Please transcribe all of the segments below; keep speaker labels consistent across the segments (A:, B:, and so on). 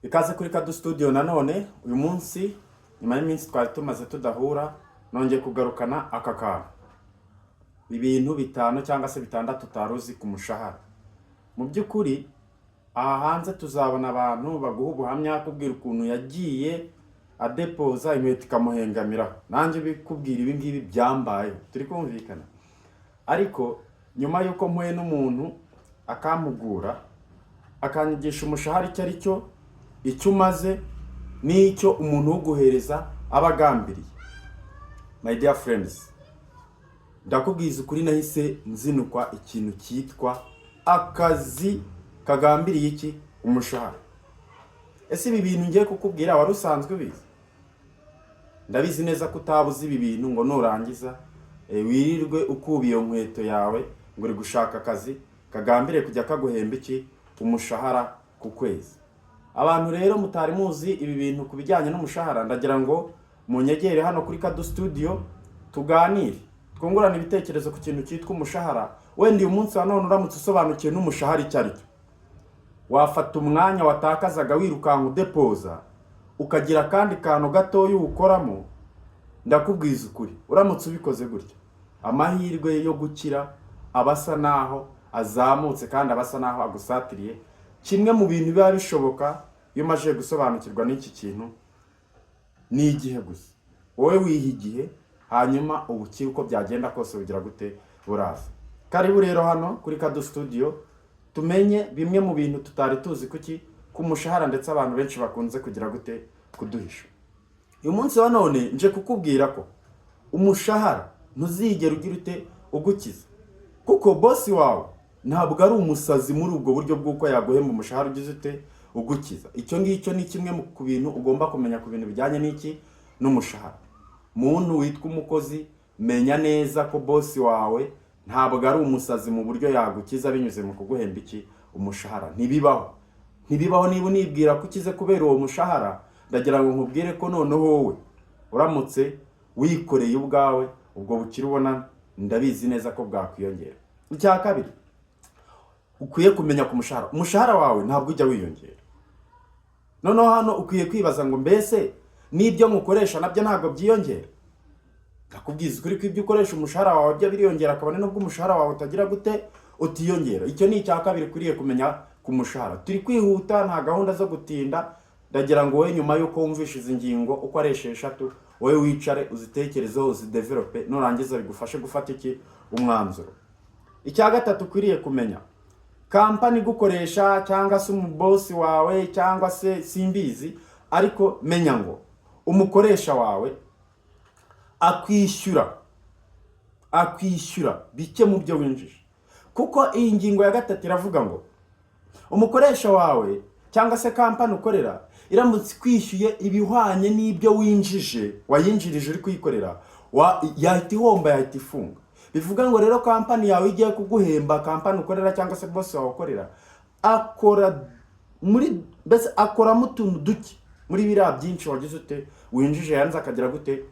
A: Ikaze kuri Kadu Studio nanone uyu munsi nyuma y'iminsi twari tumaze tudahura nongeye kugarukana aka kantu. Ibintu bitanu cyangwa se bitandatu utaruzi ku mushahara. Mu by'ukuri aha hanze tuzabona abantu baguha ubuhamya kubwira ukuntu yagiye adepoza inkweto ikamuhengamira. Nanjye bikubwira ibi ngibi byambaye. Turi kumvikana. Ariko nyuma yuko mpuye n'umuntu akampugura akanyigisha umushahara icyo umaze n'icyo umuntu uguhereza abagambiriye. My dear friends, ndakubwiza ukuri nahise nzinukwa ikintu cyitwa akazi kagambiriye iki umushahara. Ese ibi bintu ngiye kukubwira wari usanzwe ubizi? Ndabizi neza ko utabuze ibi bintu ngo nurangiza wirirwe ukubiye nkweto yawe ngo uri gushaka akazi kagambiriye kujya kaguhemba iki umushahara ku kwezi. Abantu rero mutari muzi ibi bintu kubijyanye n'umushahara, ndagira ngo munyegere hano kuri Kadu Studio tuganire, twungurane ibitekerezo ku kintu cyitwa umushahara. Wenda uyu munsi wa none uramutse usobanukiye n'umushahara icyo ari cyo, wafata umwanya watakazaga wirukanka udepoza ukagira kandi kantu gatoya uwukoramo. Ndakubwiza ukuri, uramutse ubikoze gutya, amahirwe yo gukira abasa naho azamutse kandi abasa naho agusatiriye. Kimwe mu bintu biba bishoboka iyo umaze gusobanukirwa n'iki kintu ni igihe gusa. Wowe wiha igihe hanyuma ubukire uko byagenda kose bugira gute buraza. Karibu rero hano kuri Kadu Studio tumenye bimwe mu bintu tutari tuzi kuki ku mushahara, ndetse abantu benshi bakunze kugira gute kuduhisha. Uyu munsi wa none nje kukubwira ko umushahara ntuzigera ugira ute ugukiza, kuko boss wawe ntabwo ari umusazi muri ubwo buryo bw'uko yaguhemba umushahara ugize ute ugukiza. Icyo ngicyo ni kimwe ku bintu ugomba kumenya ku bintu bijyanye n'iki n'umushahara. Muntu witwa umukozi, menya neza ko boss wawe ntabwo ari umusazi mu buryo yagukiza binyuze mu kuguhemba iki umushahara. Ntibibaho niba unibwira ko ukize kubera uwo mushahara, ndagira ngo nkubwire ko noneho wowe uramutse wikoreye ubwawe ubwo bukire ubona, ndabizi neza ko bwakwiyongera. Icya kabiri ukwiye kumenya ku mushahara, umushahara wawe ntabwo ujya wiyongera. Noneho hano ukwiye kwibaza ngo mbese n'ibyo mukoresha nabyo ntabwo byiyongera. Ndakubwiza ukuri ko ibyo ukoresha umushahara wawe byo biriyongera, kabone nubwo umushahara wawe utagira gute utiyongera. Icyo ni icya kabiri ukwiye kumenya ku mushahara. Turi kwihuta, nta gahunda zo gutinda. Ndagira ngo wowe nyuma yuko wumvisha izi ngingo uko ari esheshatu, wowe wicare uzitekerezeho, uzidevelope, nurangiza bigufashe gufata iki umwanzuro. Icya gatatu ukwiriye kumenya, kampani gukoresha cyangwa se umubosi wawe cyangwa se simbizi, ariko menya ngo umukoresha wawe akwishyura bike mu byo winjije. Kuko iyi ngingo ya gatatu iravuga ngo umukoresha wawe cyangwa se kampani ukorera iramutse kwishyuye ibihwanye n'ibyo wayinjirije uri kuyikorera, yahita ihomba, yahita ifunga. Bivuga ngo rero kampani yawe igiye kuguhemba, kampani ukorera cyangwa se boss wawe ukorera, akoramo utuntu duke muri biriya byinshi wagize ute winjije, yanze akagira gute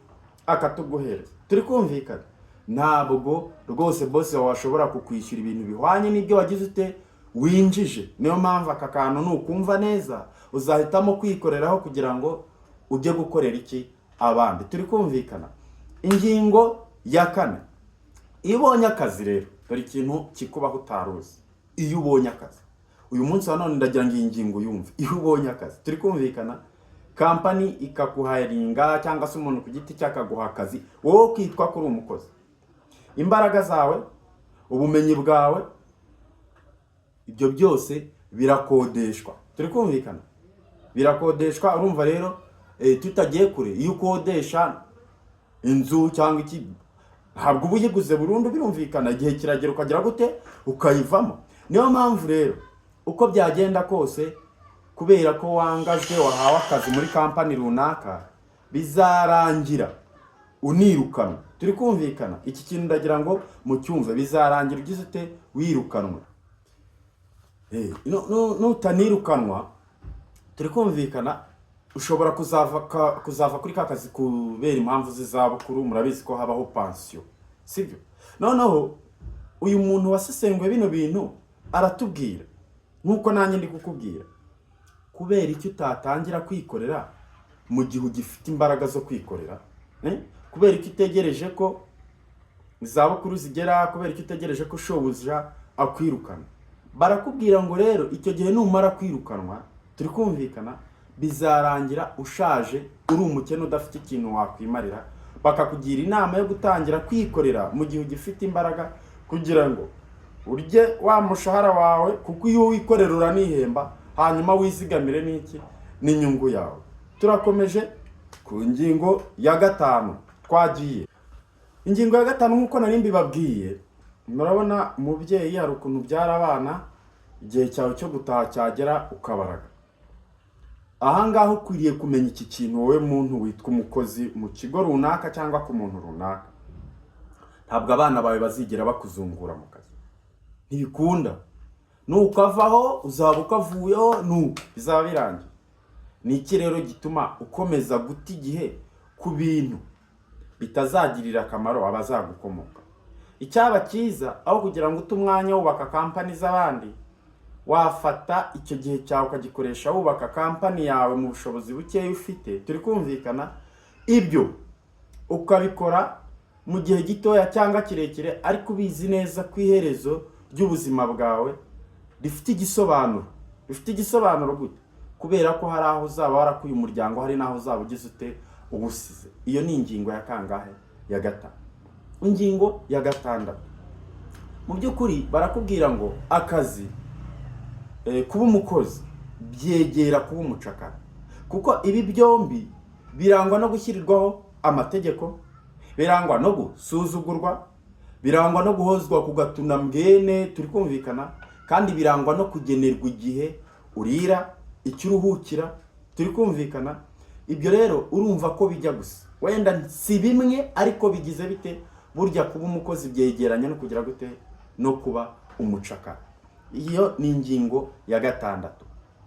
A: akatuguhereza. Turi kumvikana? Ntabwo rwose boss wawe ashobora kukwishyura ibintu bihwanye n'ibyo wagize ute winjije. Niyo mpamvu aka kantu nukumva neza uzahitamo kwikoreraho kugira ngo ujye gukorera iki abandi. Turi kumvikana? Ingingo ya kane, iyo ubonye akazi rero, dore ikintu kikubaho utaruzi. Iyo ubonye akazi uyu munsi wa none, ndagira ngo iyi ngingo yumve. Iyo ubonye akazi, turi kumvikana, kampani ikakuharinga cyangwa se umuntu ku giti cyakaguha akazi, wowe kwitwa ko uri umukozi, imbaraga zawe, ubumenyi bwawe, ibyo byose birakodeshwa. Turi kumvikana? Birakodeshwa. Urumva rero tutagiye kure, iyo ukodesha inzu cyangwa iki, ntabwo uba uyiguze burundu, birumvikana. Igihe kiragera ukagira gute ukayivamo. Niyo mpamvu rero uko byagenda kose, kubera ko wangajwe wahawe akazi muri kampani runaka, bizarangira unirukanwa. Turi kumvikana? Iki kintu ndagira ngo mucyumve, bizarangira ugize ute wirukanwa. Nutanirukanwa, turi kumvikana, ushobora kuzava kuri ka kazi kubera impamvu z'izabukuru. Murabizi ko habaho pension, sibyo? Noneho uyu muntu wasesenguye bino bintu aratubwira, nkuko nanjye ndi kukubwira, kubera icyo utatangira kwikorera mu gihe ugifite imbaraga zo kwikorera, kubera icyo utegereje ko izabukuru zigera, kubera icyo utegereje ko shobuja akwirukana. Barakubwira ngo rero icyo gihe numara kwirukanwa, turi kumvikana, bizarangira ushaje uri umukene udafite ikintu wakwimarira. Bakakugira inama yo gutangira kwikorera mu gihe ugifite imbaraga, kugira ngo urye wa mushahara wawe, kuko iyo wikorera uranihemba, hanyuma wizigamire n'iki n'inyungu yawe. Turakomeje ku ngingo ya 5 twagiye. Ingingo ya 5 nkuko nari mbibabwiye, murabona umubyeyi hari ukuntu byara abana, igihe cyawe cyo gutaha cyagera ukabaraga. Ahangaho ukwiriye kumenya iki kintu wowe muntu witwa umukozi mu kigo runaka cyangwa ku muntu runaka. Ntabwo abana bawe bazigera bakuzungura mu kazi, ntibikunda. Nukavaho uzaba ukavuyeho, bizaba birangiye. Ni iki rero gituma ukomeza guta igihe ku bintu bitazagirira akamaro abazagukomoka? Icyaba cyiza, aho kugira ngo utumwanya wubaka kampani z'abandi, wafata icyo gihe cyawe ukagikoresha wubaka kampani yawe mu bushobozi bukeya ufite. Turi kumvikana, ibyo ukabikora mu gihe gitoya cyangwa kirekire, ariko ubizi neza ku iherezo ry'ubuzima bwawe rifite igisobanuro. Rifite igisobanuro gute? Kubera ko hari aho uzaba warakuye umuryango, hari naho uzaba ugize ute ubusize. Iyo ni ingingo ya kangahe? Ya 5. Ingingo ya 6, mu by'ukuri barakubwira ngo akazi, kuba umukozi byegera kuba umucakara, kuko ibi byombi birangwa no gushyirirwaho amategeko, birangwa no gusuzugurwa, birangwa no guhozwa ku gatunambwene. Turi kumvikana, kandi birangwa no kugenerwa igihe urira, icyo uruhukira. Turi kumvikana. Ibyo rero urumva ko bijya gusa, wenda si bimwe, ariko bigize bite? Burya kuba umukozi byegeranye no kugira gute no kuba umucakara. Iyo ni ingingo ya 6.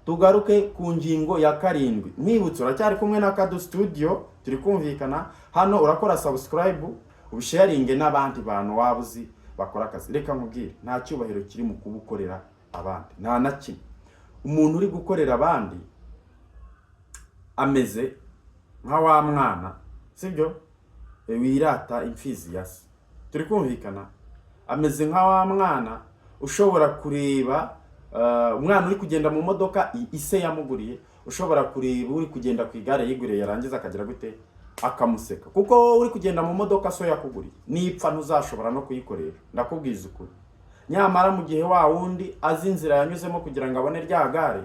A: Tugaruke ku ngingo ya 7. Mwibutse uracyari kumwe na Kado Studio. Turi kumvikana. Hano urakora subscribe, ubisharinge n'abandi bantu wabuzi bakora akazi. Reka nkubwire, nta cyubahiro kiri mu kubukorera abandi, nta na kimwe. Umuntu uri gukorera abandi ameze nka wa mwana, sibyo? Wirata imfizi yase. Turi kumvikana. Ameze nka wa mwana ushobora kureba umwana uri kugenda mu modoka ise yamuguriye, ushobora kureba uri kugenda ku igare yiguriye, yarangiza akagira gute akamuseka, kuko uri kugenda mu modoka so yakuguriye. Nipfa ntuzashobora no kuyikoresha, ndakubwiza ukuri. Nyamara mu gihe wa wundi azi inzira yanyuzemo kugira ngo abone rya gare,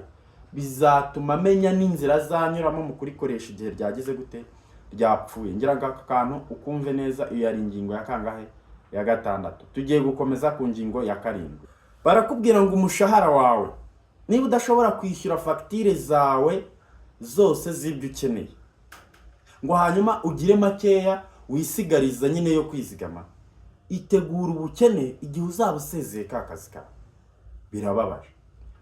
A: bizatuma amenya n'inzira azanyuramo mu kurikoresha igihe ryagize gute ryapfuye. Ngira ngo aka kantu ukumve neza. Iyo ari ingingo ya kangahe? Ya 6. Tugiye gukomeza ku ngingo ya 7. Barakubwira ngo umushahara wawe, niba udashobora kwishyura fagitire zawe zose z'ibyo ukeneye, ngo hanyuma ugire makeya wisigariza nyine yo kwizigama, itegura ubukene igihe uzaba usezeye ka kazi kawe. Birababaje,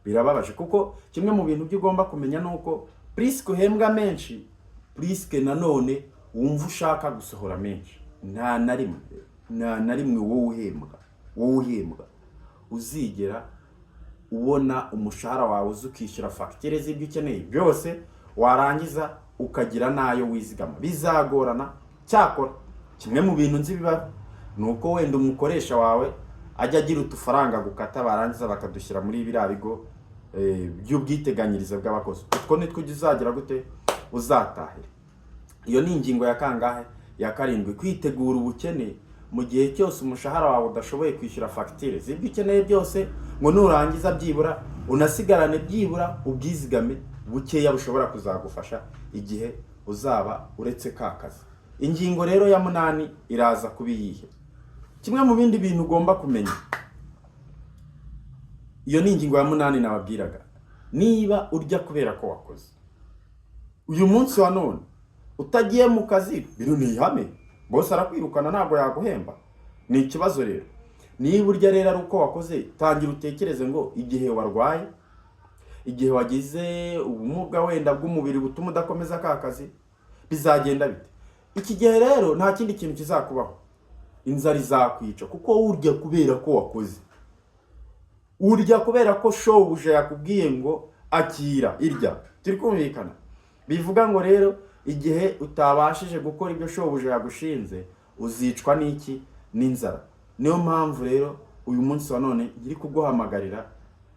A: birababaje, kuko kimwe mu bintu byo ugomba kumenya nuko priske uhembwa menshi, priske nanone wumva ushaka gusohora menshi. Nta na rimwe wowe uhembwa uzigera ubona umushahara wawe uzukishyura fagitire z'ibyo ukeneye byose, warangiza ukagira nayo wizigama. Bizagorana. Cyakora kimwe mu bintu nzi biba nuko wenda umukoresha wawe ajya agira utufaranga gukata, barangiza bakadushyira muri biriya bigo by'ubwiteganyirize bw'abakozi. Utwo nitwo uzagira gute uzatahira. Iyo ni ingingo ya kangahe? Ya 7. Kwitegura ubukene mu gihe cyose umushahara wawe udashoboye kwishyura fagitire z'ibyo ukeneye byose, ngo nurangiza byibura unasigarane byibura ubwizigame bukeya bushobora kuzagufasha igihe uzaba uretse ka kazi. Ingingo rero ya 8 iraza kubiyihe. Kimwe mu bindi bintu ugomba kumenya, iyo ni ingingo ya 8 nababwiraga. Niba urya kubera ko wakoze, uyu munsi wa none utagiye mu kazi, bino ni ihame, bose arakwirukana ntabwo yaguhemba. Ni ikibazo rero. Niba urya rero ari uko wakoze, tangira utekereze ngo igihe warwaye, igihe wagize ubumuga wenda bw'umubiri butuma udakomeza ka kazi, bizagenda bite? Iki gihe rero nta kindi kintu kizakubaho, inzara izakwica, kuko urya kubera ko wakoze. Urya kubera ko shobuja yakubwiye ngo akira irya. Turi kumvikana? Bivuga ngo rero igihe utabashije gukora ibyo shobuja yagushinze uzicwa n'iki? N'inzara. Niyo mpamvu rero uyu munsi wa none ngiri kuguhamagarira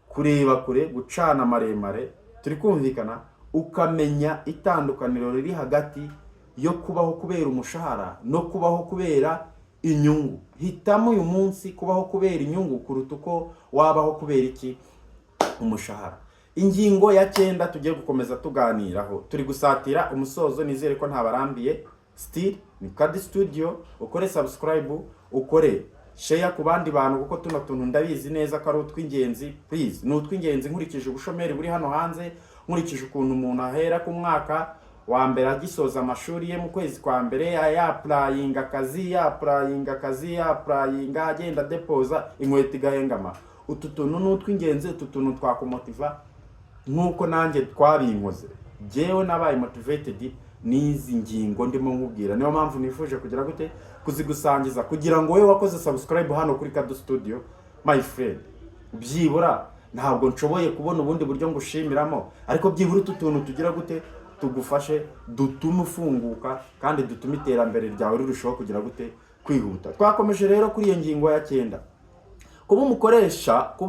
A: kureba kure, gucana maremare. Turi kumvikana? Ukamenya itandukaniro riri hagati yo kubaho kubera umushahara no kubaho kubera inyungu. Hitamo uyu munsi kubaho kubera inyungu kuruta uko wabaho kubera iki? Umushahara. Ingingo ya 9 tugiye gukomeza tuganiraho. Turi gusatira umusozo, nizere ko ntabarambiye. Still ni Kadi Studio. Ukore subscribe, ukore share ku bandi bantu kuko tuno tuntu ndabizi neza ko ari utw'ingenzi. Please, ni utw'ingenzi nkurikije ubushomeri buri hano hanze, nkurikije ukuntu umuntu ahera ku mwaka wa mbere agisoza amashuri ye mu kwezi kwa mbere applyinga akazi agenda deposa inkweto igahengama. Utu tuntu ni utw'ingenzi, utu tuntu twakumotiva nkuko nanjye twabinkoze. Jewe nabaye motivated n'izi ngingo ndimo nkubwira. Niyo mpamvu nifuje kugira gute kuzigusangiza kugira ngo wewe wakoze subscribe hano kuri Kadi Studio my friend, byibura ntabwo nshoboye kubona ubundi buryo ngushimiramo, ariko byibura utu tuntu tugira gute tugufashe, dutume ufunguka kandi dutume iterambere ryawe rirushaho kugira gute kwihuta. Twakomeje rero kuri iyo ngingo ya 9. Kuba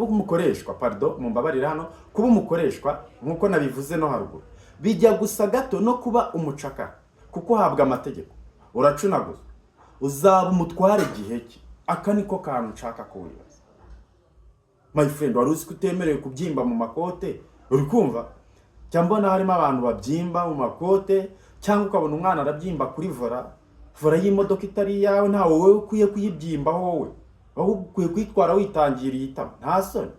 A: umukoreshwa, mumbabarira hano, kuba umukoreshwa nkuko nabivuze no haruguru bijya gusa gato no kuba umucakara, kuko habwa amategeko uracunaguza, uzaba umutware igihe ki. Aka niko kantu nshaka kuwibaza my friend. Wari uzi kutemerewe kubyimba mu makote? Uri kumva? Cyambona harimo abantu babyimba mu makote, cyangwa ukabona umwana arabyimba kuri vora y'imodoka itari yawe, nta wowe ukwiye kuyibyimba wowe. Aho ukwiye kwitwara witangiriye itama. Nta soni.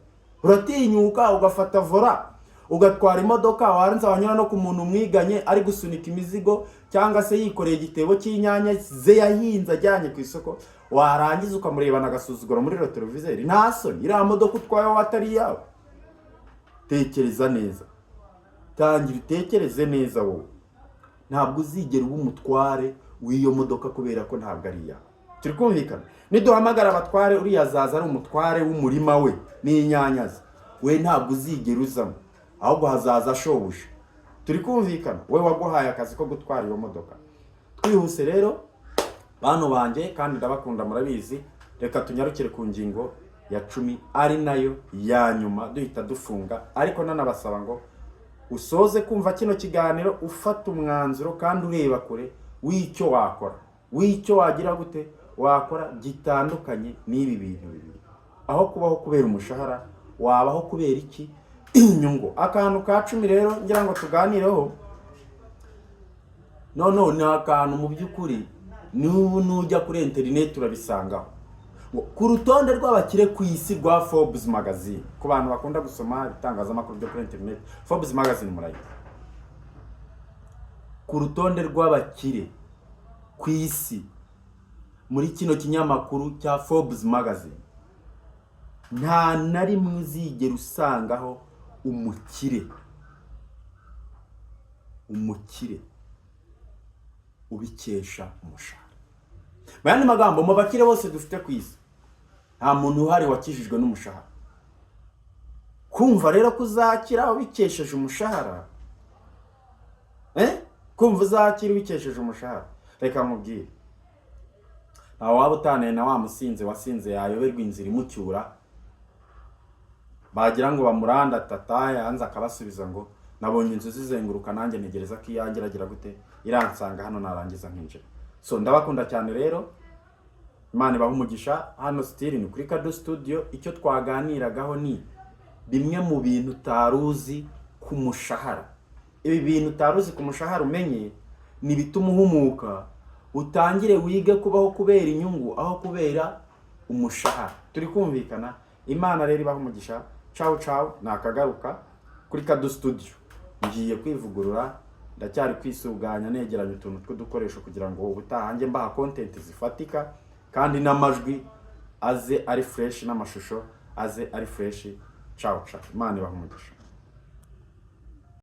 A: Uratinyuka ugafata vora ugatwara imodoka waranza wanyura no ku muntu mwiganye ari gusunika imizigo, cyangwa se yikoreye igitebo cy'inyanya ze yahinze ajyanye ku isoko, warangiza ukamurebana agasuzuguro muri televiziyo. Nta soni. Iriya modoka utwaye watari yawe. Tekereza neza. Tangira utekereze neza wowe. Ntabwo uzigera uba umutware w'iyo modoka kubera ko ntabwo ari yawe. Turi kumvikana? Niduhamagara abatware uriya zaza ari umutware w'umurima we n'inyanya ze, we ntabwo uzigera uzamo, ahubwo hazaza shobuja. Turi kumvikana? We waguhaye akazi ko gutwara iyo modoka. Twihuse rero bano banje kandi ndabakunda murabizi. Reka tunyarukire ku ngingo ya 10 ari nayo ya nyuma duhita dufunga, ariko nanabasaba ngo usoze kumva kino kiganiro ufata umwanzuro kandi ureba kure w'icyo wakora, w'icyo wagira gute wakora gitandukanye n'ibi bintu bibiri. Aho kubaho kubera umushahara, wabaho kubera iki? Inyungu. Akantu ka 10 rero ngira ngo tuganireho. Ni akantu mu by'ukuri nujya kuri internet urabisangaho. Ku rutonde rw'abakire ku isi rwa Forbes magazine, ku bantu bakunda gusoma itangazamakuru byo kuri internet, Forbes magazine murayizi. Ku rutonde rw'abakire ku isi muri kino kinyamakuru cya Forbes magazine, nta na rimwe uzigera usangaho umukire ubikesha umushahara. Bayandi magambo, mu bakire bose dufite ku isi nta muntu uhari wakijijwe n'umushahara. Kumva rero kuzakira ubikesheje umushahara, kumva uzakira ubikesheje umushahara, reka mubwire, ntawe waba utanaye na wa musinzi wasinze yayoberwa inzira imucyura, bagira ngo bamuranda tata yanze akabasubiza ngo nabonye inzu zizenguruka nanjye ntegereza ko iyangira agira gute iransanga hano narangiza nkinjira. So ndabakunda cyane rero, Imana ibahe umugisha. Hano still ni kuri Kadi Studio. Icyo twaganiragaho ni bimwe mu bintu utaruzi ku mushahara. Ibi bintu utaruzi ku mushahara umenye ni bituma uhumuka, utangire wige kubaho kubera inyungu aho kubera umushahara. Turi kumvikana? Imana rero ibahe umugisha. Ciao nakagaruka kuri Kadi Studio. Ngiye kwivugurura, ndacyari kwisuganya negeranya utuntu tw'udukoresho kugira ngo ubutahange mbaha content zifatika kandi n'amajwi aze ari fresh n'amashusho aze ari fresh. Ciao. Imana ibahe umugisha.